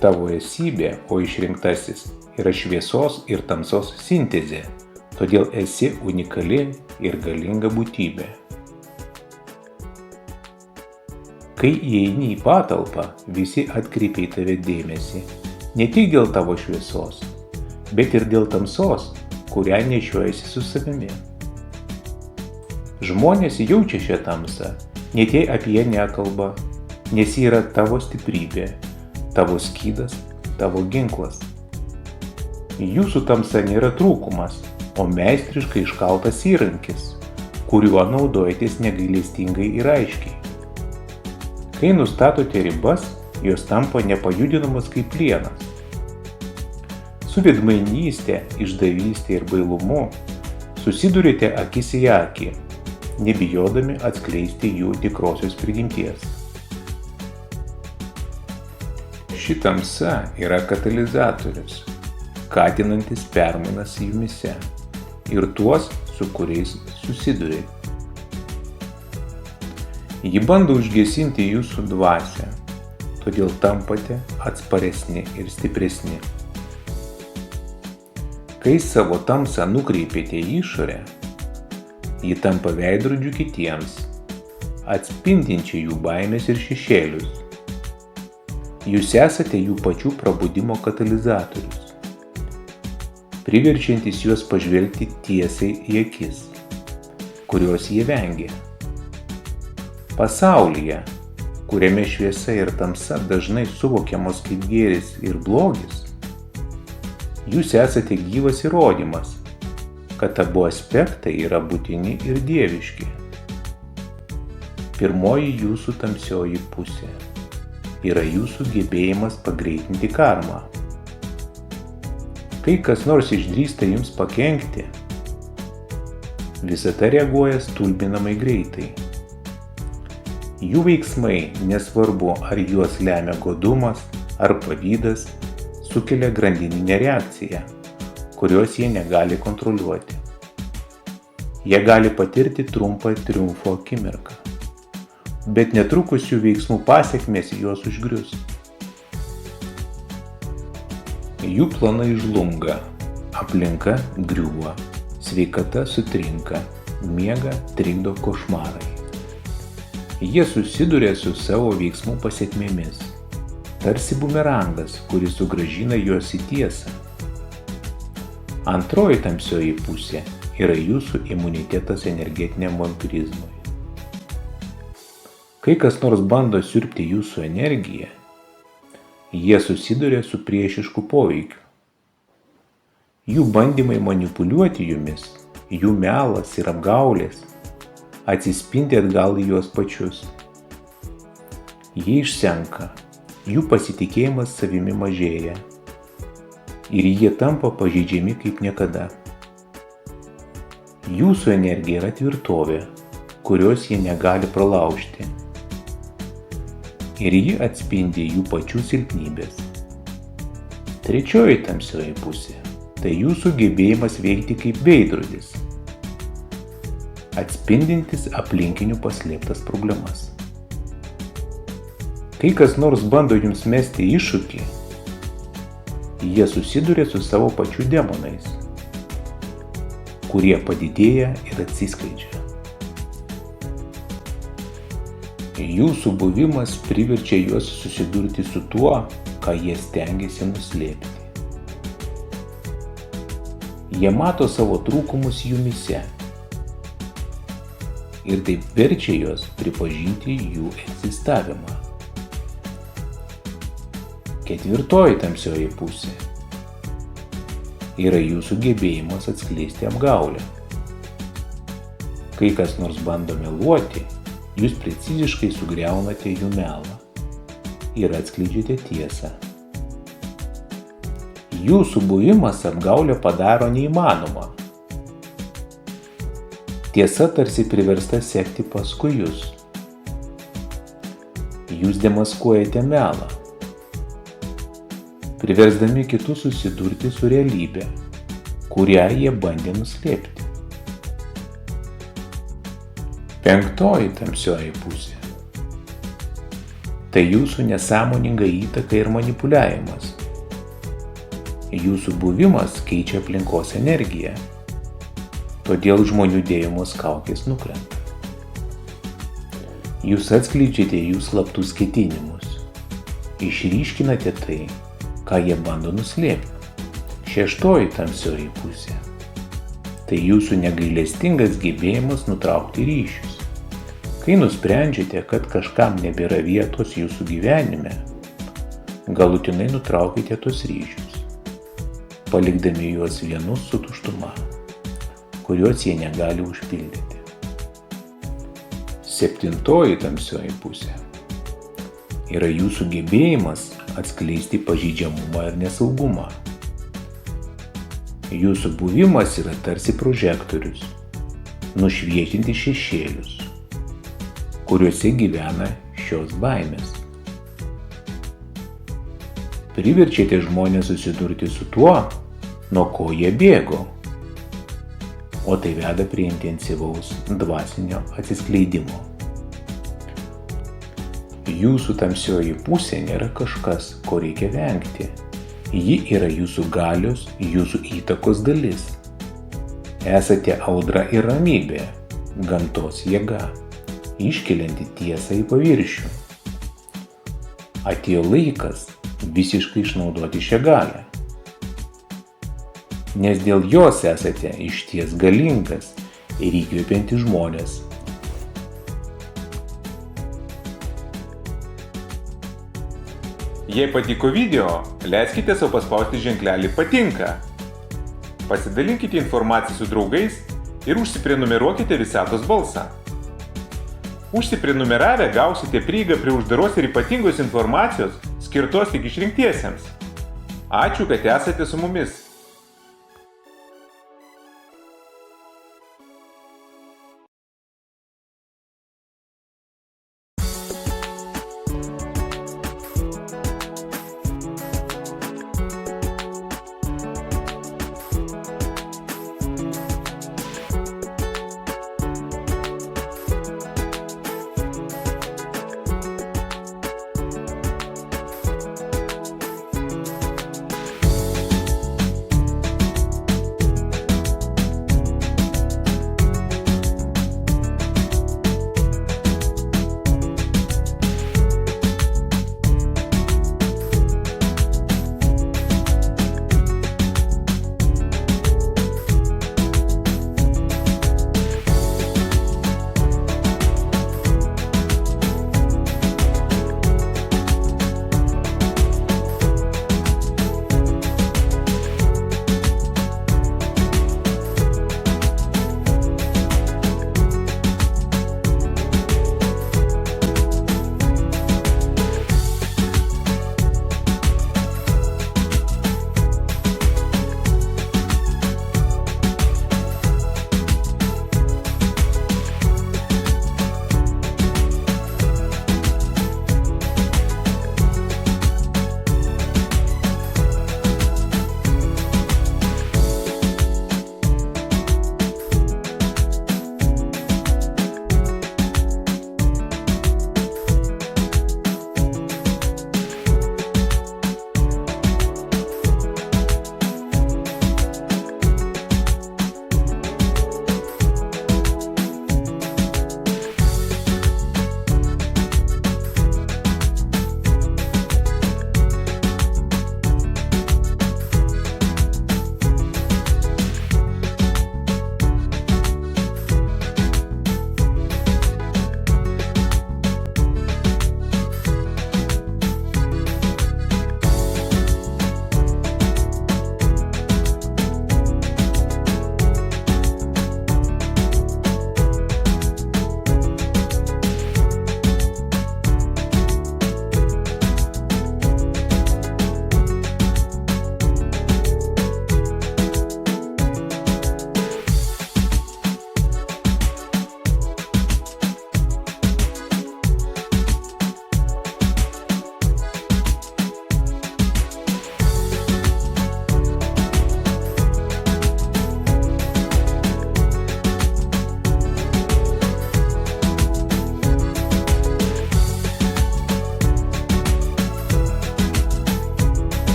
Tavo esybė, o išrinktasis, yra šviesos ir tamsos sintezė, todėl esi unikali ir galinga būtybė. Kai įeini į patalpą, visi atkreipia į tave dėmesį, ne tik dėl tavo šviesos, bet ir dėl tamsos, kurią nešiojasi su savimi. Žmonės jaučia šią tamsą, net jei apie ją nekalba, nes ji yra tavo stiprybė, tavo skydas, tavo ginklas. Jūsų tamsa nėra trūkumas, o meistriškai iškaltas įrankis, kuriuo naudojatės negailestingai ir aiškiai. Kai nustatote ribas, jos tampa nepajudinamas kaip plienas. Su veidmainystė, išdavystė ir bailumu susiduriate akis į akį, nebijodami atskleisti jų tikrosios prigimties. Ši tamsa yra katalizatorius, skatinantis permainas jumyse ir tuos, su kuriais susiduriate. Ji bando užgesinti jūsų dvasią, todėl tampate atsparesni ir stipresni. Kai savo tamsą nukreipiate į išorę, ji tampa veidrodžiu kitiems, atspindinčiai jų baimės ir šešėlius. Jūs esate jų pačių prabudimo katalizatorius, priverčiantis juos pažvelgti tiesiai į akis, kurios jie vengia. Pasaulyje, kuriame šviesa ir tamsa dažnai suvokiamos kaip gėris ir blogis, jūs esate gyvas įrodymas, kad abu aspektai yra būtini ir dieviški. Pirmoji jūsų tamsioji pusė yra jūsų gebėjimas pagreitinti karmą. Kai kas nors išdrįsta jums pakenkti, visata reaguoja stulbinamai greitai. Jų veiksmai, nesvarbu ar juos lemia godumas ar pavydas, sukelia grandininę reakciją, kurios jie negali kontroliuoti. Jie gali patirti trumpą triumfo akimirką, bet netrukus jų veiksmų pasekmės juos užgrius. Jų planai žlunga, aplinka griūva, sveikata sutrinka, miegą trikdo košmarai. Jie susiduria su savo veiksmų pasekmėmis, tarsi bumerangas, kuris sugrąžina juos į tiesą. Antroji tamsioji pusė yra jūsų imunitetas energetiniam vampirizmui. Kai kas nors bando siurbti jūsų energiją, jie susiduria su priešišku poveikiu. Jų bandymai manipuliuoti jumis, jų melas ir apgaulės atsispindi atgal į juos pačius. Jie išsenka, jų pasitikėjimas savimi mažėja ir jie tampa pažeidžiami kaip niekada. Jūsų energija yra tvirtovė, kurios jie negali pralaužti. Ir ji atspindi jų pačių silpnybės. Trečioji tamsioji pusė – tai jūsų gebėjimas veikti kaip veidrodis, atspindintis aplinkinių paslėptas problemas. Kai kas nors bando jums mesti iššūkį, jie susiduria su savo pačių demonais, kurie padidėja ir atsiskleidžia. Jūsų buvimas priverčia juos susidurti su tuo, ką jie stengiasi nuslėpti. Jie mato savo trūkumus jumyse ir taip verčia juos pripažinti jų egzistavimą. Ketvirtoji tamsioji pusė yra jūsų gebėjimas atskleisti apgaulę. Kai kas nors bando meluoti, jūs preciziškai sugriaunate jų melą ir atskleidžiate tiesą. Jūsų buvimas apgaulę padaro neįmanoma. Tiesa tarsi priversta sekti paskui jūs. Jūs demaskuojate melą, priversdami kitus susidurti su realybe, kurią jie bandė nuslėpti. Penktoji tamsioji pusė Tai jūsų nesąmoninga įtaka ir manipuliavimas. Jūsų buvimas keičia aplinkos energiją, todėl žmonių dėvimos kaukės nukrenta. Jūs atskleidžiate jų slaptus ketinimus, išryškinate tai, ką jie bando nuslėpti. Šeštoji tamsioji pusė – tai jūsų negailestingas gebėjimas nutraukti ryšius. Kai nusprendžiate, kad kažkam nebėra vietos jūsų gyvenime, galutinai nutraukite tos ryšius, palikdami juos vienus su tuštuma, kuriuos jie negali užpildyti. Septintoji tamsioji pusė yra jūsų gebėjimas atskleisti pažeidžiamumą ir nesaugumą. Jūsų buvimas yra tarsi prožektorius, nušviečianti šešėlius, kuriuose gyvena šios baimės. Priverčiate žmonės susidurti su tuo, nuo ko jie bėgo, o tai veda prie intensyvaus dvasinio atsiskleidimo. Jūsų tamsioji pusė nėra kažkas, ko reikia vengti. Ji yra jūsų galios, jūsų įtakos dalis. Esate audra ir ramybė, gamtos jėga, iškelianti tiesą į paviršių. Atėjo laikas visiškai išnaudoti šią galią, nes dėl jos esate išties galingas ir įkvepiantis žmonės. Jei patiko video, leiskite sau paspausti ženklelį patinka. Pasidalinkite informaciją su draugais ir užsiprenumeruokite Visatos balsą. Užsiprenumeravę gausite prieigą prie uždaros ir ypatingos informacijos skirtos tik išrinktiesiems. Ačiū, kad esate su mumis.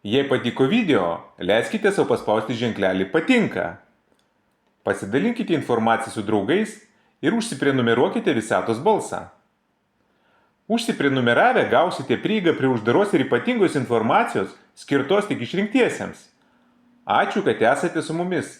Jei patiko video, leiskite savo paspausti ženklelį patinka. Pasidalinkite informaciją su draugais ir užsiprenumeruokite Visatos balsą. Užsiprenumeravę gausite prieigą prie uždaros ir ypatingos informacijos skirtos tik išrinktiesiems. Ačiū, kad esate su mumis.